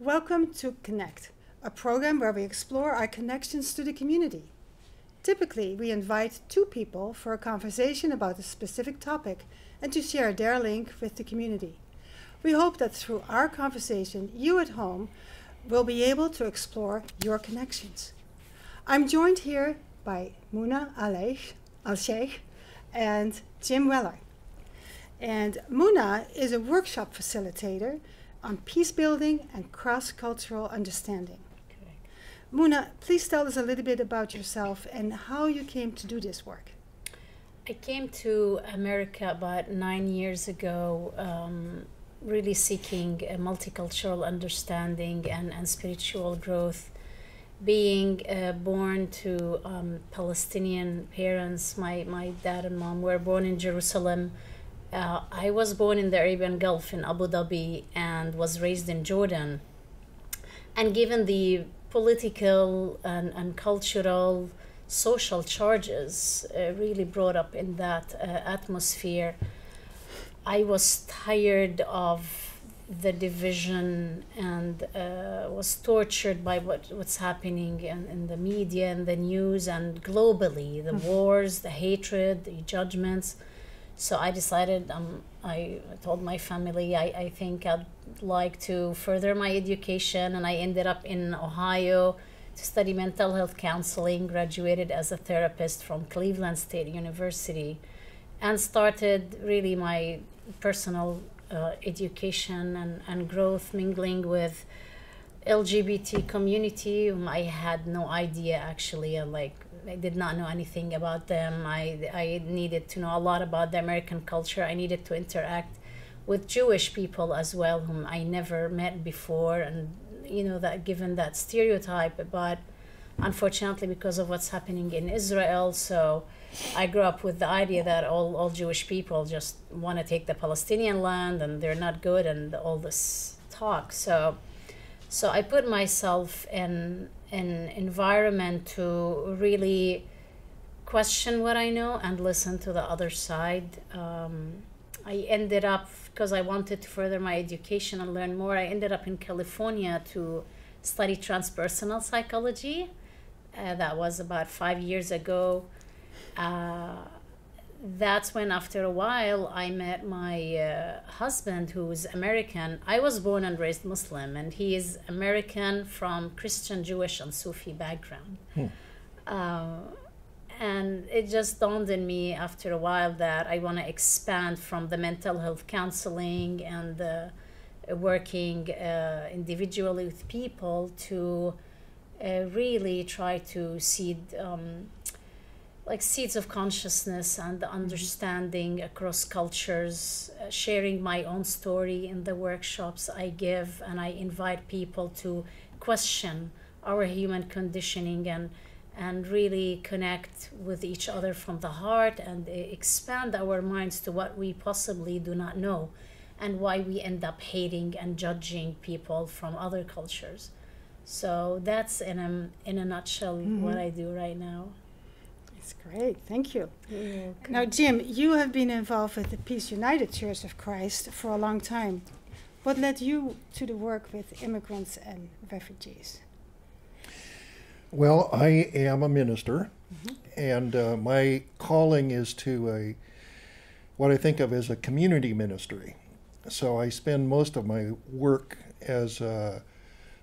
Welcome to Connect, a program where we explore our connections to the community. Typically, we invite two people for a conversation about a specific topic and to share their link with the community. We hope that through our conversation, you at home will be able to explore your connections. I'm joined here by Muna AlSheikh and Jim Weller. And Muna is a workshop facilitator on peace building and cross-cultural understanding. Correct. Muna, please tell us a little bit about yourself and how you came to do this work. I came to America about 9 years ago, really seeking a multicultural understanding and spiritual growth. Being born to Palestinian parents, my dad and mom were born in Jerusalem. I was born in the Arabian Gulf in Abu Dhabi and was raised in Jordan. And given the political and cultural, social charges really brought up in that atmosphere, I was tired of the division and was tortured by what's happening in the media and the news and globally, the wars, the hatred, the judgments. So I decided, I told my family, I think I'd like to further my education, and I ended up in Ohio to study mental health counseling, graduated as a therapist from Cleveland State University, and started really my personal education and growth, mingling with LGBT community whom I had no idea actually, I did not know anything about them. I needed to know a lot about the American culture. I needed to interact with Jewish people as well, whom I never met before, and that given that stereotype, but unfortunately because of what's happening in Israel, so I grew up with the idea that all Jewish people just want to take the Palestinian land and they're not good and all this talk. So I put myself in an environment to really question what I know and listen to the other side. I ended up, because I wanted to further my education and learn more, I ended up in California to study transpersonal psychology. That was about 5 years ago. That's when, after a while, I met my husband, who is American. I was born and raised Muslim, and he is American from Christian, Jewish, and Sufi background. And it just dawned on me after a while that I want to expand from the mental health counseling and working individually with people to really try to seed seeds of consciousness and understanding across cultures, sharing my own story in the workshops I give, and I invite people to question our human conditioning and really connect with each other from the heart and expand our minds to what we possibly do not know and why we end up hating and judging people from other cultures. So that's in a nutshell what I do right now. That's great, thank you. Now, Jim, you have been involved with the Peace United Church of Christ for a long time. What led you to the work with immigrants and refugees? Well, I am a minister, and my calling is to what I think of as a community ministry. So I spend most of my work as an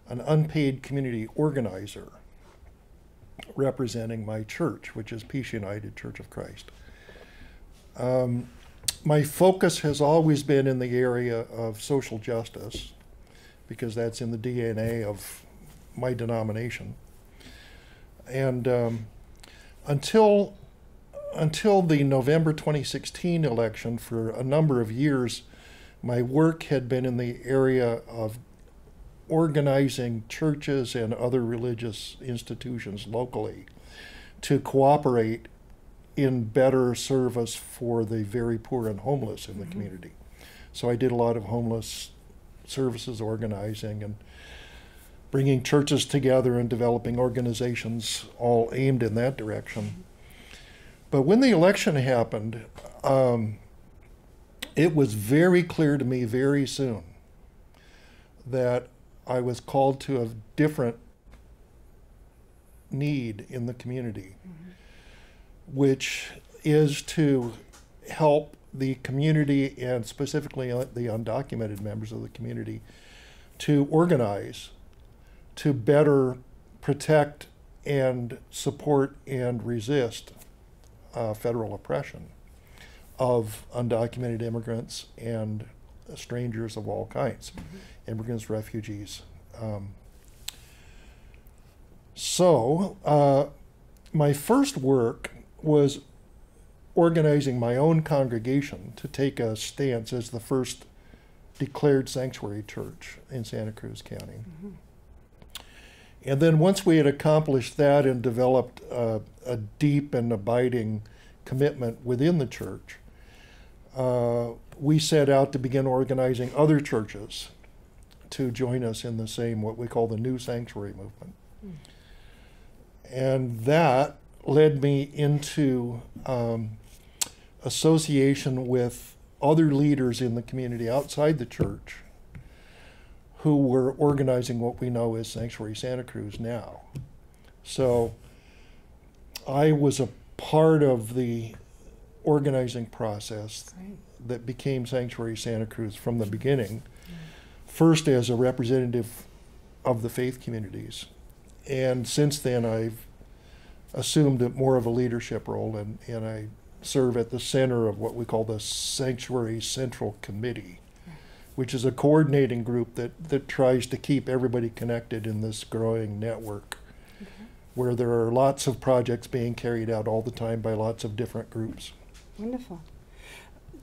unpaid community organizer, representing my church, which is Peace United Church of Christ. My focus has always been in the area of social justice, because that's in the DNA of my denomination. And until the November 2016 election, for a number of years, my work had been in the area of organizing churches and other religious institutions locally to cooperate in better service for the very poor and homeless in the community. So I did a lot of homeless services organizing and bringing churches together and developing organizations all aimed in that direction. But when the election happened, it was very clear to me very soon that I was called to a different need in the community, which is to help the community, and specifically the undocumented members of the community, to organize, to better protect and support and resist federal oppression of undocumented immigrants and strangers of all kinds, immigrants, refugees. So my first work was organizing my own congregation to take a stance as the first declared sanctuary church in Santa Cruz County. And then once we had accomplished that and developed a deep and abiding commitment within the church, we set out to begin organizing other churches to join us in the same, what we call the New Sanctuary Movement. And that led me into association with other leaders in the community outside the church who were organizing what we know as Sanctuary Santa Cruz now. So I was a part of the organizing process that became Sanctuary Santa Cruz from the beginning, first as a representative of the faith communities. And since then, I've assumed more of a leadership role, and I serve at the center of what we call the Sanctuary Central Committee, which is a coordinating group that tries to keep everybody connected in this growing network, where there are lots of projects being carried out all the time by lots of different groups. Wonderful.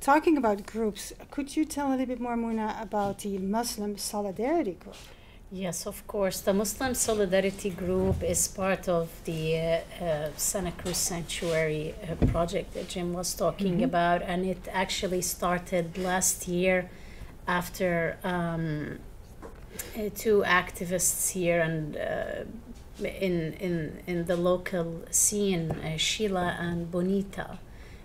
Talking about groups, could you tell a little bit more, Muna, about the Muslim Solidarity Group? Yes, of course. The Muslim Solidarity Group is part of the Santa Cruz Sanctuary project that Jim was talking about, and it actually started last year after two activists here and in the local scene, Sheila and Bonita.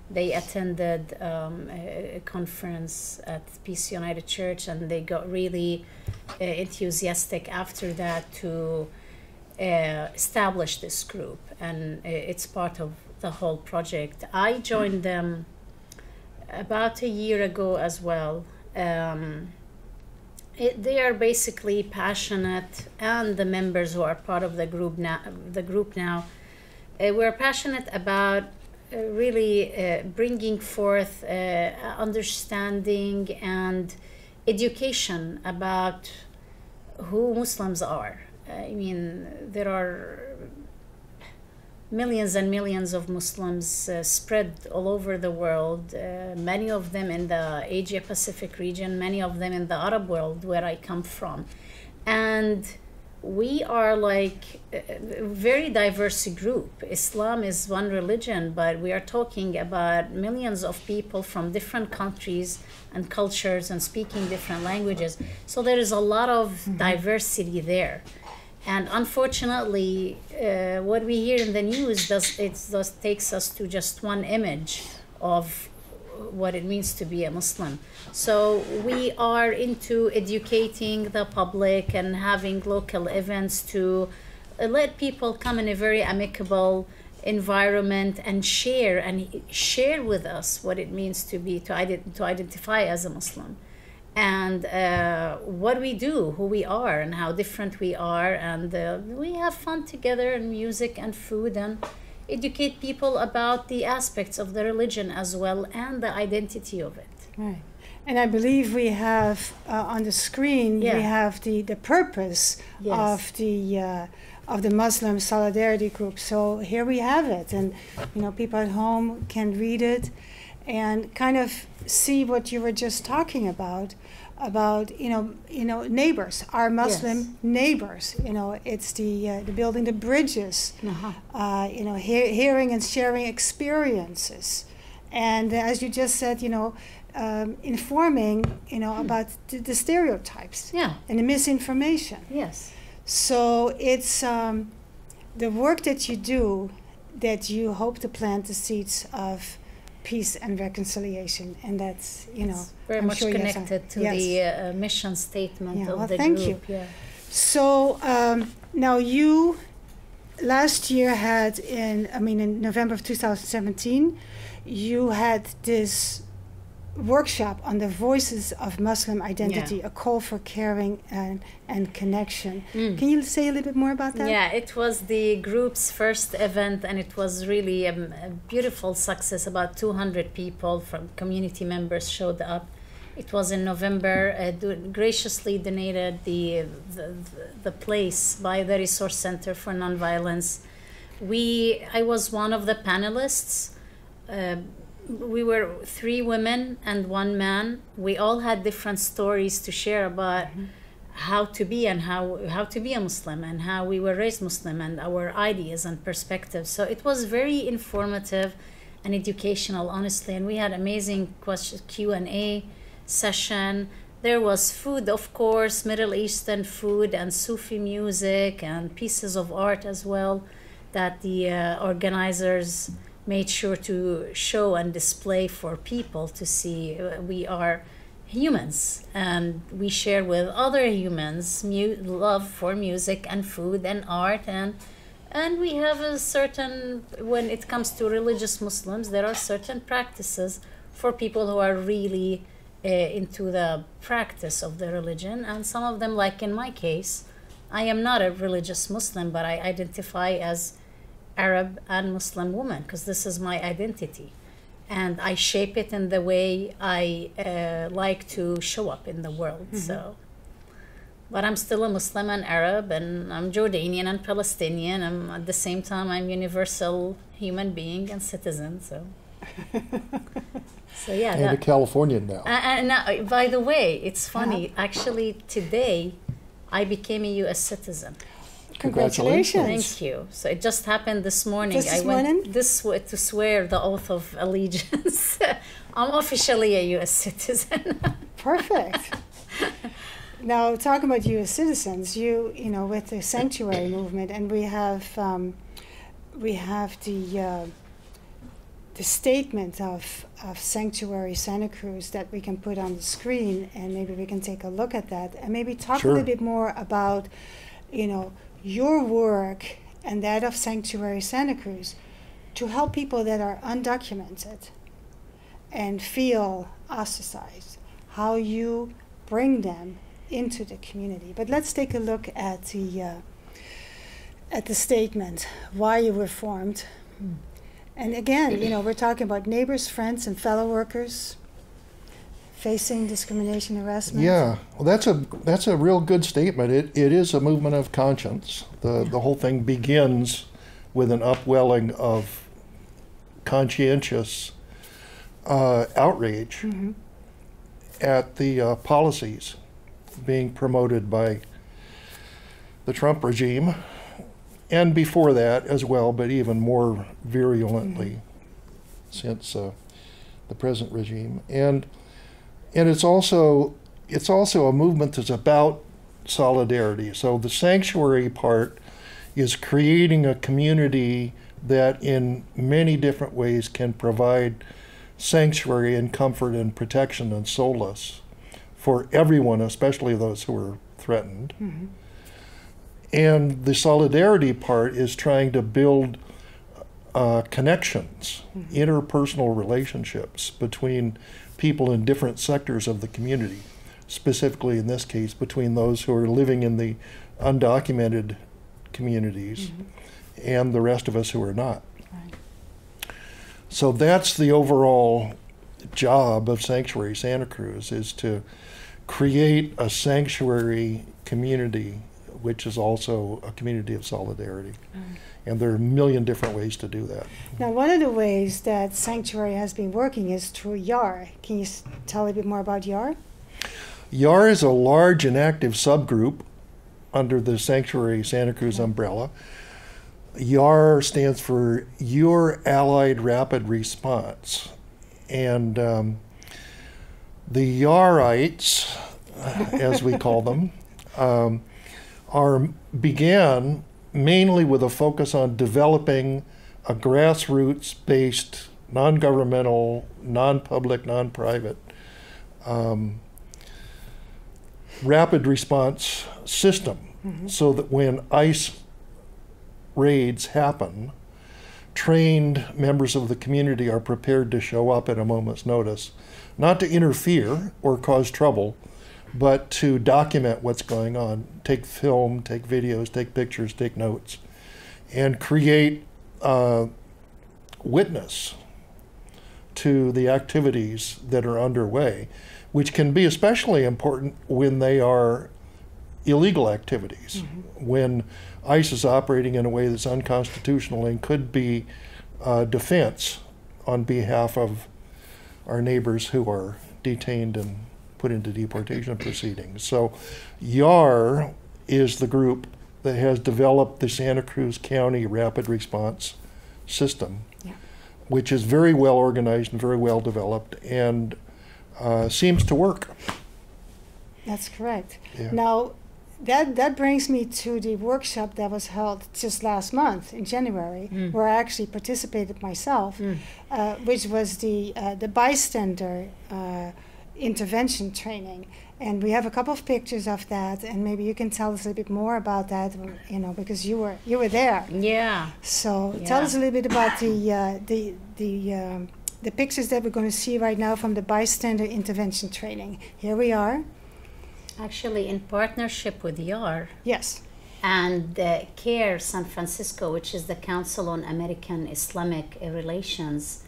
They attended a conference at Peace United Church, and they got really enthusiastic after that to establish this group, and it's part of the whole project. I joined them about a year ago as well. They are basically passionate, and the members who are part of the group now, we're passionate about really bringing forth understanding and education about who Muslims are. I mean, there are millions and millions of Muslims spread all over the world, many of them in the Asia Pacific region, many of them in the Arab world where I come from. And we are like a very diverse group. Islam is one religion, but we are talking about millions of people from different countries and cultures and speaking different languages. So there is a lot of diversity there. And unfortunately, what we hear in the news just takes us to just one image of what it means to be a Muslim. So we are into educating the public and having local events to let people come in a very amicable environment and share with us what it means to identify as a Muslim, and what we do, who we are, and how different we are, and we have fun together, and music and food, and educate people about the aspects of the religion as well and the identity of it. Right. And I believe we have on the screen, we have the purpose of the Muslim Solidarity Group. So here we have it, and people at home can read it and kind of see what you were just talking about neighbors, our Muslim neighbors. It's the building the bridges, hearing and sharing experiences, and as you just said, informing about the stereotypes and the misinformation. Yes. So it's the work that you do, that you hope to plant the seeds of peace and reconciliation, and that's it's very much connected to the mission statement of the thank group. You. Yeah. So now you last year had in November of 2017, you had this workshop on the voices of Muslim identity, a call for caring and connection. Can you say a little bit more about that? Yeah, it was the group's first event, and it was really a beautiful success. About 200 people from community members showed up. It was in November, graciously donated the place by the Resource Center for Nonviolence. I was one of the panelists. We were 3 women and 1 man. We all had different stories to share about how to be and how to be a Muslim and how we were raised Muslim and our ideas and perspectives. So it was very informative and educational, honestly. And we had amazing Q&A session. There was food, of course, Middle Eastern food and Sufi music and pieces of art as well that the organizers made sure to show and display for people to see. We are humans and we share with other humans love for music and food and art, and we have a certain, when it comes to religious Muslims, there are certain practices for people who are really into the practice of the religion, and some of them, like in my case, I am not a religious Muslim, but I identify as Arab and Muslim woman because this is my identity, and I shape it in the way I like to show up in the world. So, but I'm still a Muslim and Arab, and I'm Jordanian and Palestinian, and at the same time I'm universal human being and citizen. So yeah, and a Californian now. And now, by the way, it's funny. Actually, today I became a U.S. citizen. Congratulations. Thank you. So it just happened this morning. Just this morning? To swear the oath of allegiance. I'm officially a U.S. citizen. Perfect. Now, talking about U.S. citizens, you know, with the sanctuary movement, and we have the statement of Sanctuary Santa Cruz that we can put on the screen, and maybe we can take a look at that, and maybe talk a little bit more about, you know, your work and that of Sanctuary Santa Cruz to help people that are undocumented and feel ostracized, how you bring them into the community. But let's take a look at the statement, why you were formed. And again, you know, we're talking about neighbors, friends, and fellow workers facing discrimination, harassment. Yeah, well, that's a real good statement. It is a movement of conscience. The whole thing begins with an upwelling of conscientious outrage at the policies being promoted by the Trump regime, and before that as well, but even more virulently since the present regime. And it's also a movement that's about solidarity. So the sanctuary part is creating a community that in many different ways can provide sanctuary and comfort and protection and solace for everyone, especially those who are threatened. And the solidarity part is trying to build connections, interpersonal relationships between people in different sectors of the community, specifically in this case between those who are living in the undocumented communities and the rest of us who are not. So that's the overall job of Sanctuary Santa Cruz, is to create a sanctuary community which is also a community of solidarity. And there are a million different ways to do that. Now, one of the ways that Sanctuary has been working is through YAR. Can you tell a bit more about YAR? YAR is a large and active subgroup under the Sanctuary Santa Cruz umbrella. YAR stands for Your Allied Rapid Response. And the YARites, as we call them, began mainly with a focus on developing a grassroots-based, non-governmental, non-public, non-private rapid response system so that when ICE raids happen, trained members of the community are prepared to show up at a moment's notice, not to interfere or cause trouble, but to document what's going on, take film, take videos, take pictures, take notes, and create witness to the activities that are underway, which can be especially important when they are illegal activities, when ICE is operating in a way that's unconstitutional and could be defense on behalf of our neighbors who are detained and put into deportation proceedings. So YAR is the group that has developed the Santa Cruz County Rapid Response System, which is very well organized and very well developed and seems to work. That's correct. Yeah. Now, that brings me to the workshop that was held just last month in January, where I actually participated myself, which was the bystander intervention training. And we have a couple of pictures of that, and maybe you can tell us a little bit more about that, you know, because you were there. Yeah. So tell us a little bit about the pictures that we're going to see right now from the bystander intervention training. Here we are. Actually, in partnership with YAR. Yes. And CARE San Francisco, which is the Council on American Islamic Relations.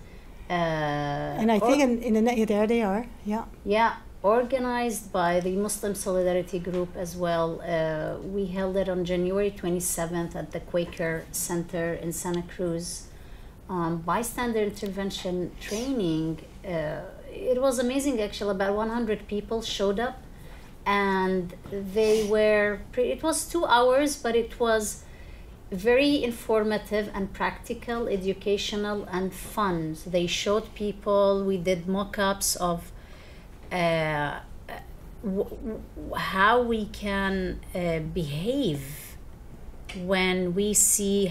And I think there they are. Yeah. Yeah, organized by the Muslim Solidarity Group as well. We held it on January 27th at the Quaker Center in Santa Cruz. Bystander intervention training. It was amazing, actually. About 100 people showed up. And they were, it was 2 hours, but it was very informative and practical, educational and fun. So they showed people, we did mock-ups of how we can behave when we see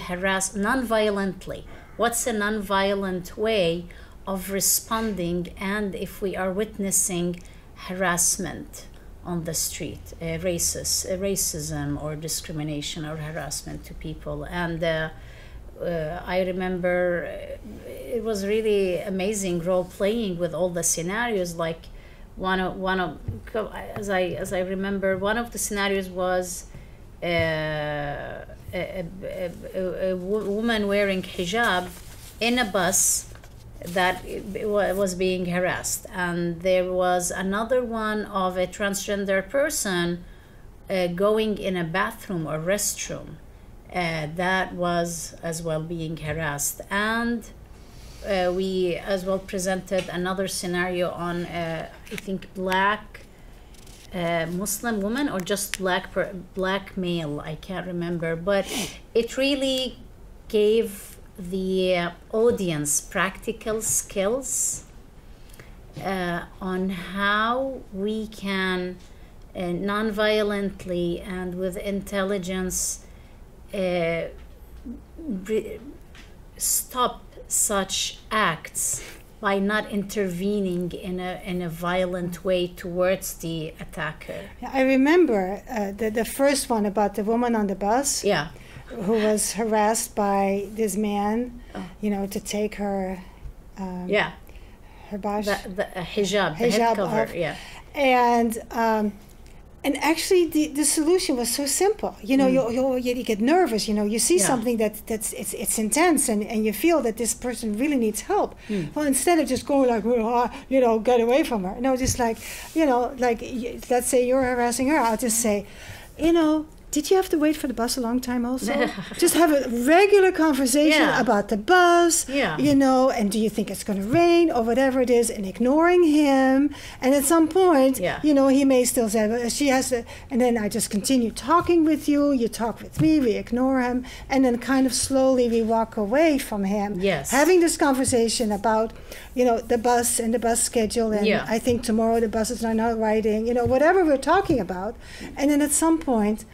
non-violently. What's a non-violent way of responding, and if we are witnessing harassment on the street, racism or discrimination or harassment to people. And I remember it was really amazing role playing with all the scenarios. Like as I remember, one of the scenarios was a woman wearing hijab in a bus that was being harassed, and there was another one of a transgender person going in a bathroom or restroom that was as well being harassed. And we as well presented another scenario on I think black Muslim woman or just black male, I can't remember, but it really gave the audience practical skills on how we can non-violently and with intelligence stop such acts by not intervening in a violent way towards the attacker. I remember the first one about the woman on the bus. Yeah. Who was harassed by this man, you know, to take her, her bash, the hijab, the head cover, off. Yeah, and actually the solution was so simple. You know, you get nervous. You know, you see something that's intense, and you feel that this person really needs help. Well, instead of just going like, you know, get away from her. No, just like, you know, like let's say you're harassing her. I'll just say, you know, did you have to wait for the bus a long time also? Just have a regular conversation about the bus, you know, and do you think it's going to rain or whatever it is, and ignoring him. And at some point, you know, he may still say, well, she has to, and then I just continue talking with you, you talk with me, we ignore him, and then kind of slowly we walk away from him. Yes. Having this conversation about, you know, the bus and the bus schedule, and I think tomorrow the buses are not riding, you know, whatever we're talking about. And then at some point,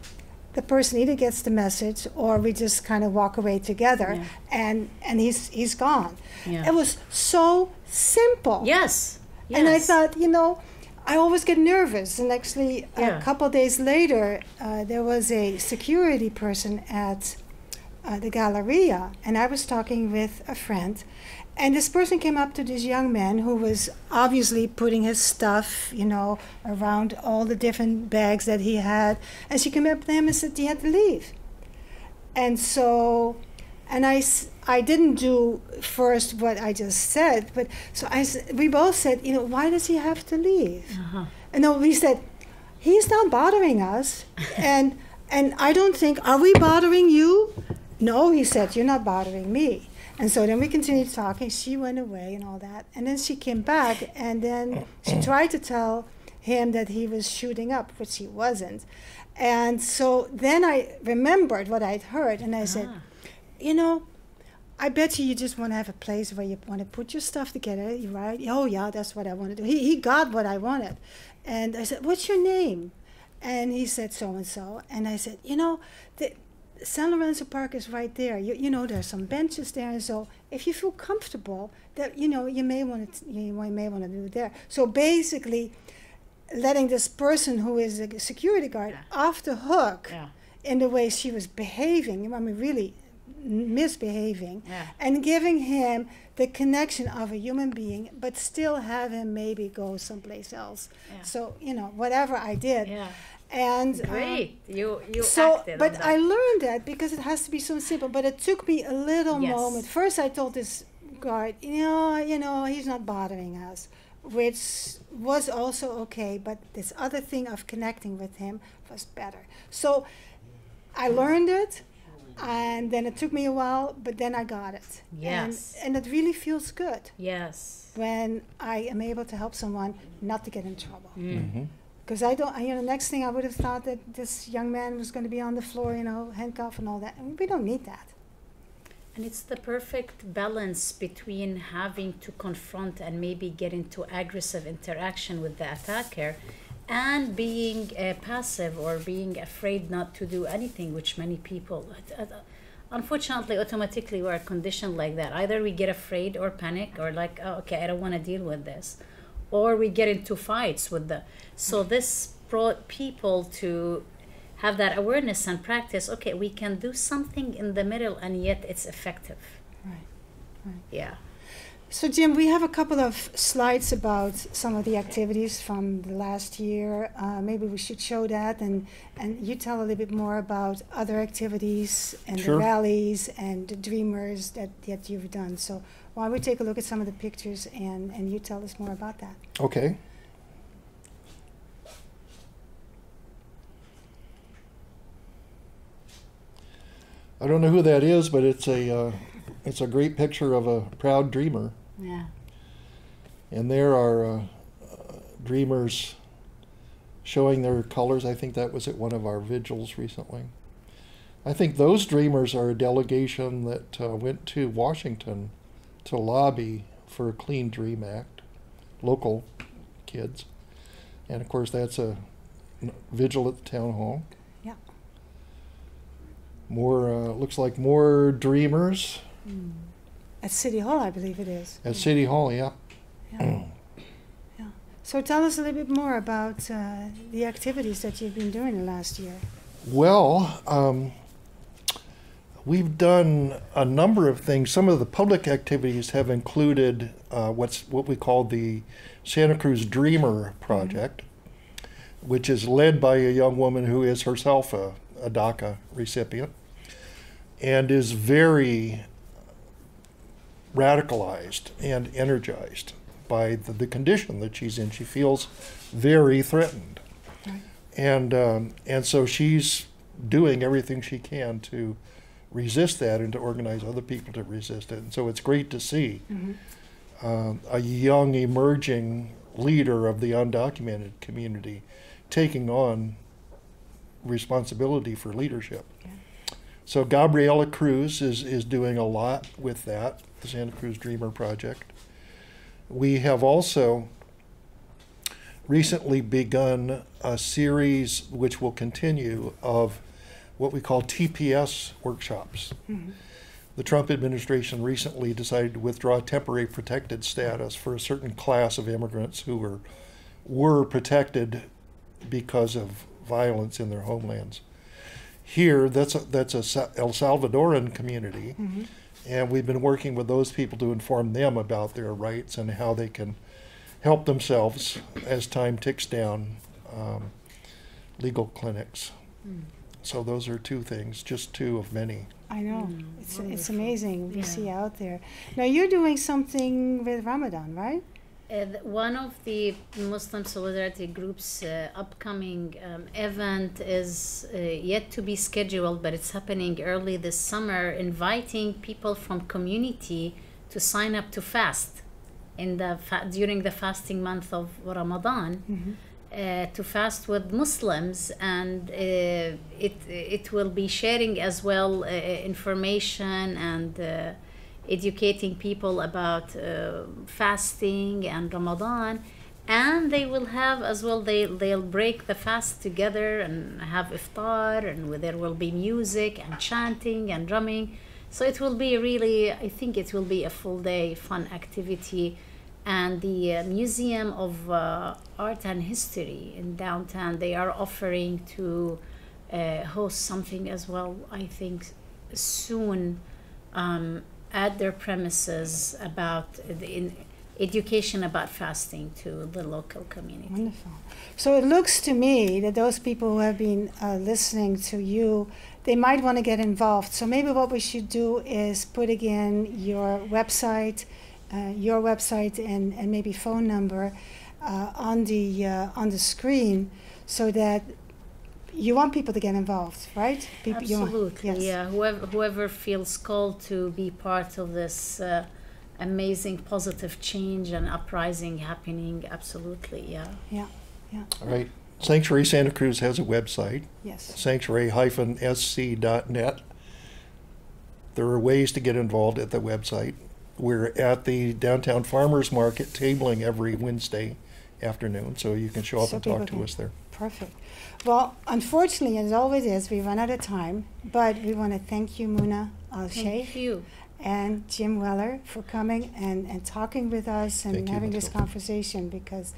the person either gets the message or we just kind of walk away together, and he's gone. It was so simple. Yes. And I thought, you know, I always get nervous. And actually, Yeah. a couple days later, there was a security person at the Galleria, and I was talking with a friend. And this person came up to this young man who was obviously putting his stuff, you know, around all the different bags that he had. And she came up to him and said he had to leave. And so, and I didn't do first what I just said, but so we both said, you know, why does he have to leave? Uh-huh. And no, we said, he's not bothering us. and I don't think, are we bothering you? No, he said, you're not bothering me. And so then we continued talking. She went away and all that. And then she came back, and then she tried to tell him that he was shooting up, which he wasn't. And so then I remembered what I'd heard, and I said, you know, I bet you just want to have a place where you want to put your stuff together, right? Oh, yeah, that's what I want to do. He got what I wanted. And I said, what's your name? And he said, so-and-so. And I said, you know, San Lorenzo Park is right there. You know, there's some benches there, and so if you feel comfortable, that you know, you may want to do it there. So basically, letting this person who is a security guard off the hook in the way she was behaving. I mean, really misbehaving, and giving him the connection of a human being, but still have him maybe go someplace else. So you know, whatever I did. And great, you so acted but on that. I learned that because it has to be so simple, but it took me a little moment. First I told this guard, you know he's not bothering us, which was also okay, but this other thing of connecting with him was better. So I learned it, and then it took me a while, but then I got it. And it really feels good when I am able to help someone not to get in trouble. Because I don't, you know, next thing I would have thought that this young man was going to be on the floor, you know, handcuffed and all that. And we don't need that. And it's the perfect balance between having to confront and maybe get into aggressive interaction with the attacker and being passive or being afraid not to do anything, which many people, unfortunately, automatically we're conditioned like that. Either we get afraid or panic or like, oh, okay, I don't want to deal with this. Or we get into fights with the... So this brought people to have that awareness and practice. Okay, we can do something in the middle and yet it's effective. Right. Yeah. So Jim, we have a couple of slides about some of the activities from the last year. Maybe we should show that, and you tell a little bit more about other activities and the rallies and the dreamers that you've done. So why don't we take a look at some of the pictures and you tell us more about that. Okay. I don't know who that is, but it's a great picture of a proud dreamer. Yeah. And there are dreamers showing their colors. I think that was at one of our vigils recently. I think those dreamers are a delegation that went to Washington to lobby for a Clean Dream Act, local kids. And of course that's a vigil at the town hall. Yeah. More, looks like more dreamers. At City Hall, I believe it is. At City Hall, yeah. Yeah. So tell us a little bit more about the activities that you've been doing the last year. Well, we've done a number of things. Some of the public activities have included what we call the Santa Cruz Dreamer Project, which is led by a young woman who is herself a DACA recipient and is very radicalized and energized by the condition that she's in. She feels very threatened. Right. And so she's doing everything she can to resist that and to organize other people to resist it. And so it's great to see a young emerging leader of the undocumented community taking on responsibility for leadership. Yeah. So Gabriela Cruz is doing a lot with that, the Santa Cruz Dreamer Project. We have also recently begun a series which will continue of what we call TPS workshops. The Trump administration recently decided to withdraw temporary protected status for a certain class of immigrants who were were protected because of violence in their homelands. Here, that's a El Salvadoran community, and we've been working with those people to inform them about their rights and how they can help themselves as time ticks down, legal clinics. So those are two things, just two of many. I know. It's Wonderful. amazing we Yeah. see out there. Now you're doing something with Ramadan, right? One of the Muslim Solidarity Group's upcoming event is yet to be scheduled, but it's happening early this summer, inviting people from community to sign up to fast in the during the fasting month of Ramadan. To fast with Muslims, and it will be sharing as well information and educating people about fasting and Ramadan, and they will have as well, they'll break the fast together and have iftar, and where there will be music and chanting and drumming. So it will be really, I think it will be a full day fun activity. And the Museum of Art and History in downtown, they are offering to host something as well, I think soon, at their premises about the education about fasting to the local community. Wonderful. So it looks to me that those people who have been listening to you, they might want to get involved. So maybe what we should do is put again your website and maybe phone number on the screen, so that you want people to get involved, right? Absolutely, yes. yeah. Whoever feels called to be part of this amazing positive change and uprising happening, absolutely, yeah. Yeah. All right. Sanctuary Santa Cruz has a website, Yes. sanctuary-sc.net. There are ways to get involved at the website. We're at the downtown farmers market tabling every Wednesday afternoon, so you can show up So and talk people to can- us there. Perfect. Well, unfortunately, as always is, we run out of time, but we want to thank you, Muna AlSheikh, Thank you. and Jim Weller for coming and talking with us and Thank you, having this Mathilde. conversation, because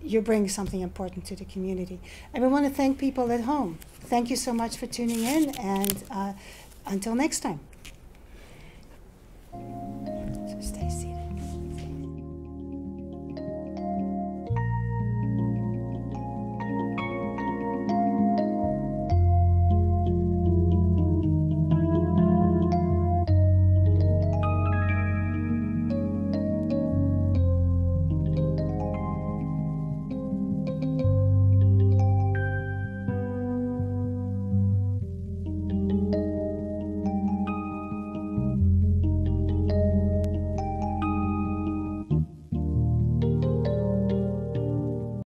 you bring something important to the community. And we want to thank people at home. Thank you so much for tuning in, and until next time.